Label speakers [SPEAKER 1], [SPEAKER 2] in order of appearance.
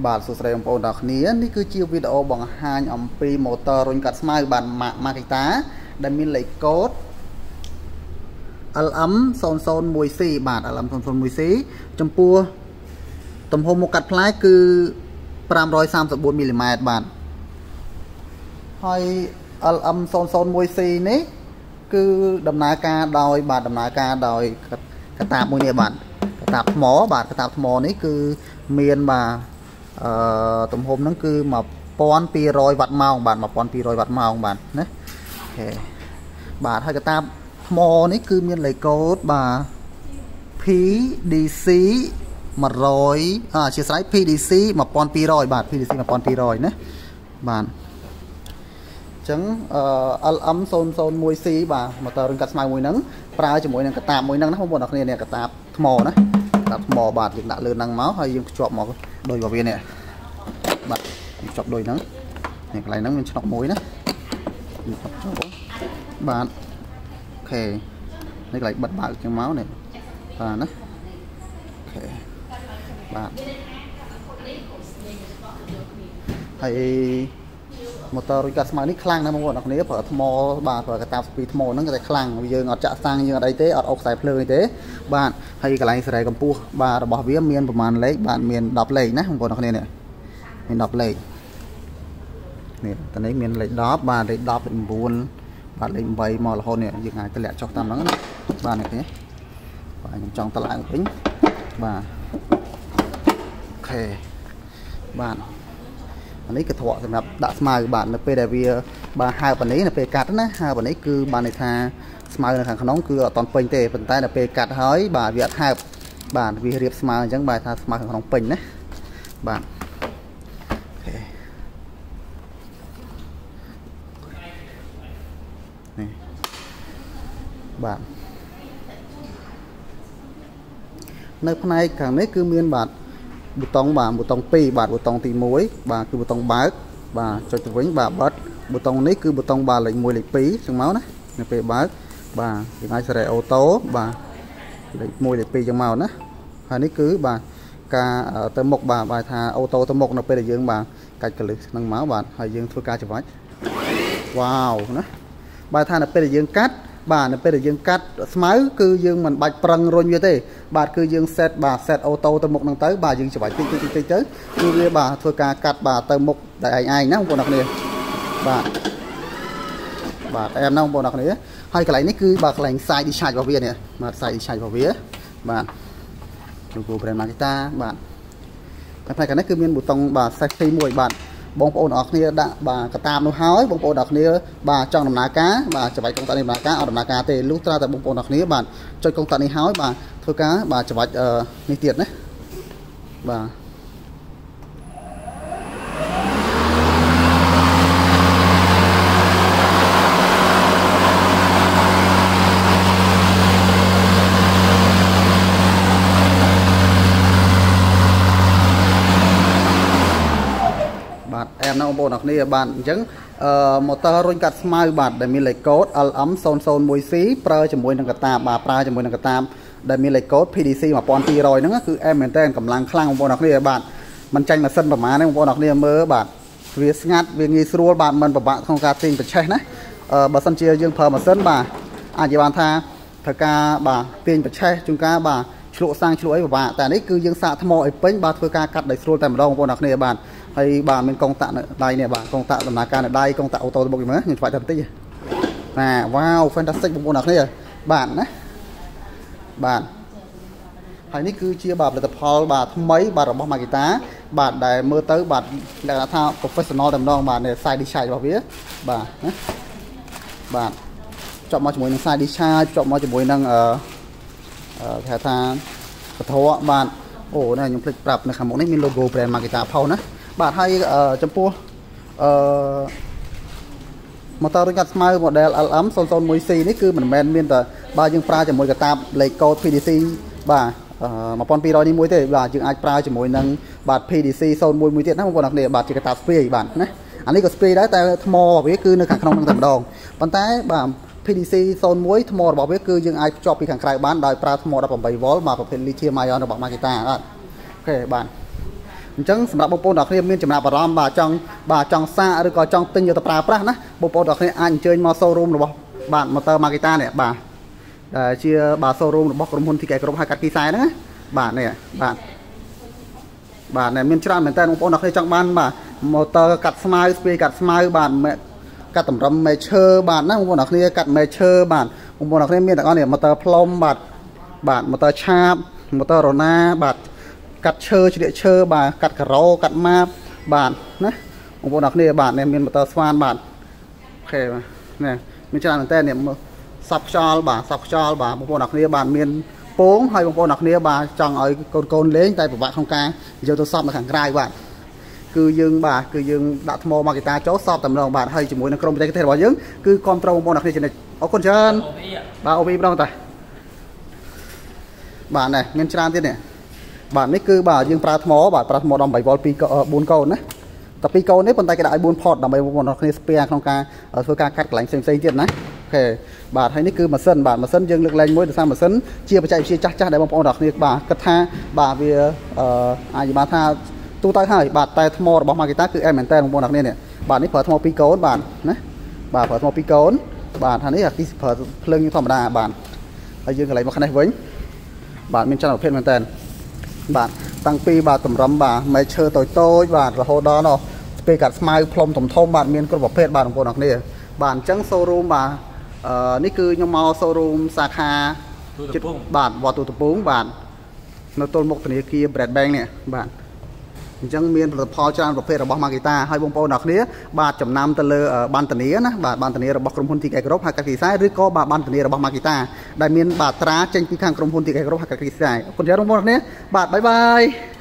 [SPEAKER 1] បាទសួស្តីបងប្អូនទាំងគ្នានេះគឺជាវីដេអូបង្ហាញអំពីម៉ូទ័ររុញកាត់ស្មៅបាទ Makita ដែលមានលេខកូដ LM001C បាទ LM001C ចំពោះទំហំមុខកាត់ផ្លែគឺ534មីលីម៉ែត្របាទហើយ LM001C នេះគឺដំណើរការដោយបាទដំណើរការដោយកតាបមួយនេះបាទកតាបថ្មបាទកតាបថ្មនេះគឺមានបាទទំហំហ្នឹងគឺ1200វ៉ាត់ម៉ោងបាទ1200វ៉ាត់ម៉ោងបាទណាអូខេបាទហើយកតាបថ្មនេះគឺមានលេខកូដបាទ PDC100 អធិស្ឋាន PDC1200 បាទ PDC1200 ណាបាទអញ្ចឹងLM001C បាទម៉ូទ័ររុញកាត់ស្មៅមួយហ្នឹងប្រើជាមួយនឹងកតាបមួយហ្នឹងណាបងប្អូនអរគ្នានេះកតាបថ្មណាកតាបថ្មបាទយើងដាក់លើហ្នឹងមកហើយយើងភ្ជាប់មកដូចរបស់វានេះបាទភ្ជាប់ដូចហ្នឹងនេះកន្លែងហ្នឹងមានឆ្នុកមួយណាបាទអូខេនេះកន្លែងបិទបើកចឹងមកនេះបាទណាអូខេបាទហើយម៉ូទ័ររុញកាត់ស្មៅនេះខ្លាំងណាស់បងប្អូនអរគ្នាប្រើថ្មបាទប្រើកតាបស្ពីថ្មហ្នឹងតែខ្លាំងយើងអត់ចាក់សាំងយើងអត់អីទេអត់អុកខ្សែភ្លើងអីទេបាទហើយកន្លែងសេរីកម្ពស់បាទរបស់វាមានប្រមាណលេខបាទមាន10លេខណាបងប្អូនអរគ្នានេះមាន10លេខនេះតនេះមានលេខ10បាទលេខ10លេខ9បាទលេខ8មករហូតនេះយើងអាចតម្លាក់ចុះតាមហ្នឹងណាបាទនេះទេបាទខ្ញុំចង់តម្លាក់វិញបាទអូខេបាទអានេះគឺត្រកសម្រាប់ដាក់ស្មៅបាទនៅពេលដែលវាបាទហើបអានេះនៅពេលកាត់ណាហើបអានេះគឺបានន័យថាស្មៅនៅខាងក្នុងគឺអត់តន់ពេញទេប៉ុន្តែដល់ពេលកាត់ហើយបាទវាអត់ហើបបាទវារៀបស្មៅអញ្ចឹងបាទថាស្មៅខាងក្នុងពេញណាបាទអូខេនេះបាទនៅផ្នែកខាងនេះគឺមានបាទប៊ូតុងបាទប៊ូតុង2បាទប៊ូតុងទី1បាទគឺប៊ូតុងបើកបាទចុចទៅវិញបាទបិទប៊ូតុងនេះគឺប៊ូតុងបាទលេខ1លេខ2ចឹងមកណានៅពេលបើកបាទយើងអាចសេរីអូតូបាទលេខ1លេខ2ចឹងមកណាហើយនេះគឺបាទការទៅមុខបាទថាអូតូទៅមុខនៅពេលដែលយើងបាទកាច់កលឹះហ្នឹងមកបាទហើយយើងធ្វើការច្រវាច់វ៉ាវណាបាទថានៅពេលដែលយើងកាត់បាទនៅពេលដែលយើងកាត់ស្មៅគឺយើងមិនបាច់ប្រឹងរុញវាទេបាទគឺយើងសេតបាទសេតអូតូទៅមុខហ្នឹងទៅបាទយើងច្រវាច់តិចទៅគឺវាបាទធ្វើការកាត់បាទទៅមុខតែឯងណាបងប្អូនអរគ្នាបាទបាទអែមណាបងប្អូនអរគ្នាហើយកន្លែងនេះគឺបាទកន្លែង side discharge របស់វានេះបាទ side discharge របស់វាបាទ logo brand Makita បាទតែផ្នែកខាងនេះគឺមានប៊ូតុងបាទ safety មួយបាទបងប្អូនអរគ្នាដាក់បាទកតាបនោះហើយបងប្អូនអរគ្នាបាទចង់ដំណើរការបាទច្រវាច់កុងតាក់នេះដំណើរការអត់ដំណើរការទេលុះត្រាតែបងប្អូនអរគ្នាបាទចុចកុងតាក់នេះហើយបាទធ្វើការបាទច្រវាច់នេះទៀតណាបាទអែមណាបងប្អូនអរគ្នាបាទអញ្ចឹងម៉ូទ័ររុញកាត់ស្មៅបាទដែលមានលេខកូដ LM001C ប្រើជាមួយនឹងកតាបបាទប្រើជាមួយនឹងកតាបដែលមានលេខកូដ PDC1200 ហ្នឹងគឺអែមមែនតើកម្លាំងខ្លាំងបងប្អូនអរគ្នាបាទมันចាញ់ម៉ាស៊ីនប្រមាណទេបងប្អូនអរគ្នាមើលបាទវាស្ងាត់វាងាយស្រួលបាទមិនពិបាកក្នុងការទាញប្រឆេះណាបើសិនជាយើងប្រើម៉ាស៊ីនបាទអាចនិយាយបានថាត្រូវការបាទទាញប្រឆេះជួនកាលបាទឆ្លក់សាំងឆ្លក់អីពិបាកតែនេះគឺយើងសាកថ្មឲ្យពេញបាទធ្វើការកាត់ដោយស្រួលតែម្ដងបងប្អូនអរគ្នាបាទហើយបាទមានកុងតាក់នៅដៃនេះបាទកុងតាក់ដំណើរការនៅដៃកុងតាក់អូតូទៅមុខមើលខ្ញុំឆ្វាយតែបន្តិចណាវ៉ាវ fantastic បងប្អូនអរគ្នាបាទណាបាទហើយនេះគឺជាបាទផលិតផលបាទថ្មីបាទរបស់ Makita បាទដែលមើលទៅបាទលក្ខណៈថា professional តែម្ដងបាទនៅ side discharge របស់វាបាទណាបាទចប់មកជាមួយនឹង side discharge ចប់មកជាមួយនឹងគេថាកធរបាទអូនេះខ្ញុំភ្លេចប្រាប់នៅខាងមុខនេះមាន logo brand Makita ផងណាបាទហើយចំពោះម៉ូទ័ររុញកាត់ស្មៅ model LM001C នេះគឺមិនមែនមានតែបាទយើងប្រើជាមួយកតាបលេខកូដ PDC បាទ1200នេះមួយទេបាទយើងអាចប្រើជាមួយនឹងបាទ PDC01 មួយទៀតណាបងប្អូនអរគ្នាបាទជាកតាបស្ពាយបាទណាអានេះក៏ស្ពាយដែរតែថ្មរបស់វាគឺនៅខាងក្នុងនឹងតែម្ដងប៉ុន្តែបាទ PDC01 ថ្មរបស់វាគឺយើងអាចភ្ជាប់ពីខាងក្រៅបានដោយប្រើថ្ម 18V បាទប្រភេទ lithium ion របស់ Makita បាទអូខេបាទហ chẳng sắm bông bông đặc biệt miên chấm nạp ram bà trong xa rồi có trong tinh nhiều tập ra pra nè bông bông đặc biệt anh chơi mà showroom rồi bạn motor Makita này bà chia bà showroom rồi bóc công hôn thì cái group hai cắt kỳ sai nữa bạn này miên tràn miền tây bông bông đặc biệt trong ban bà motor cắt smile speed cắt smile bạn mẹ cắt tầm râm mẹ chơi bạn á bông bông đặc biệt cắt mẹ chơi bạn bông bông đặc biệt miên đặc biệt motor plum bạn motor chap motor rona bạn cắt chơi chỉ để chơi bà cắt cà rô cắt ma bạn nè ông bố đặc này bạn này miền motor swan bạn ok nè miền tràn tên này sập cho bà ông bố đặc này bạn miền bốn hay ông bố đặc này bà chọn ở con lấy tay của bạn không ca giờ tôi sập là thằng rai bạn cứ dương đặt mô Makita chốt sập tầm lòng bạn hay chỉ muốn nó không cái thể bảo dưỡng cứ control ông bố đặc này trên này có con chân bà obi đâu ta bạn này miền tràn tên này bạn ấy cứ bảo dương Pratmo đòn 7V 4 câu đấy tập 2 câu đấy phần tay cái đại 4 port đòn 7 V nó khi spare không ca ở số ca cắt lạnh xem tiền đấy ok bạn thấy nó cứ mà sân dương lực lên mới được sang mà sân chia chắc để bông bông đặc biệt bà cắt tha bà vì ai bà tha tu tay hai bạn tay thmo bóng Makita cứ em tên bông đặc nên này bạn ấy phở thmo 2 câu bạn đấy bà phở thmo 2 câu bạn thằng ấy là cái phở lưng như thầm đà bạn ở dương lại một cái này với bạn bên trong là phên tên bạn tăng pi bà tầm rắm bà máy chơi tôi bạn là hồ đó nó về cả smile plum tầm thông bạn miền con bọc phết bạn của nó này bạn chẳng showroom bà ní cứ nhóm màu showroom Sakha bạn vào tụ tập bốn bạn nó tôn một cái kia bread bank này bạn chẳng miền là phò trang bọc phết là bọc Makita hay bông bông đặc nía bà chấm năm tờ lơ ban tờ nía nè ban tờ nía là bọc công hôn thì cái group hai cái sai rồi có bà ban tờ nía là bọc Makita đại miền bà tra trên cái khang công hôn thì cái group hai cái sai còn nhớ bông bông đặc nía bạn bye bye